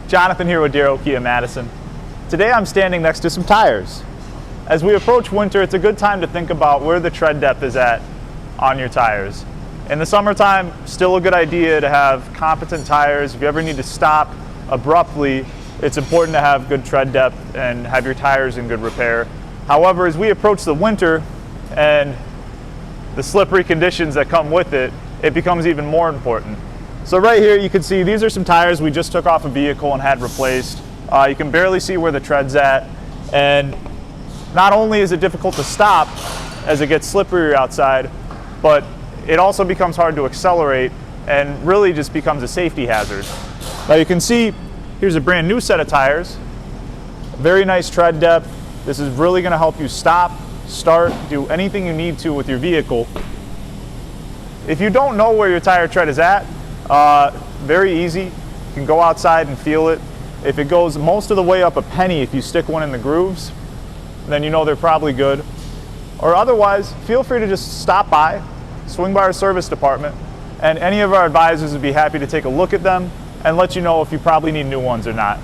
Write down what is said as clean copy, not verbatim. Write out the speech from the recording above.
Jonathan here with Darrow Kia Madison. Today I'm standing next to some tires. As we approach winter, it's a good time to think about where the tread depth is at on your tires. In the summertime, still a good idea to have competent tires. If you ever need to stop abruptly, it's important to have good tread depth and have your tires in good repair. However, as we approach the winter and the slippery conditions that come with it, it becomes even more important. So right here you can see these are some tires we just took off a vehicle and had replaced. You can barely see where the tread's at, and not only is it difficult to stop as it gets slipperier outside, but it also becomes hard to accelerate and really just becomes a safety hazard. Now you can see here's a brand new set of tires, very nice tread depth. This is really going to help you stop, start, do anything you need to with your vehicle. If you don't know where your tire tread is at, very easy. You can go outside and feel it. If it goes most of the way up a penny, if you stick one in the grooves, then you know they're probably good. Or otherwise, feel free to just stop by, swing by our service department, and any of our advisors would be happy to take a look at them and let you know if you probably need new ones or not.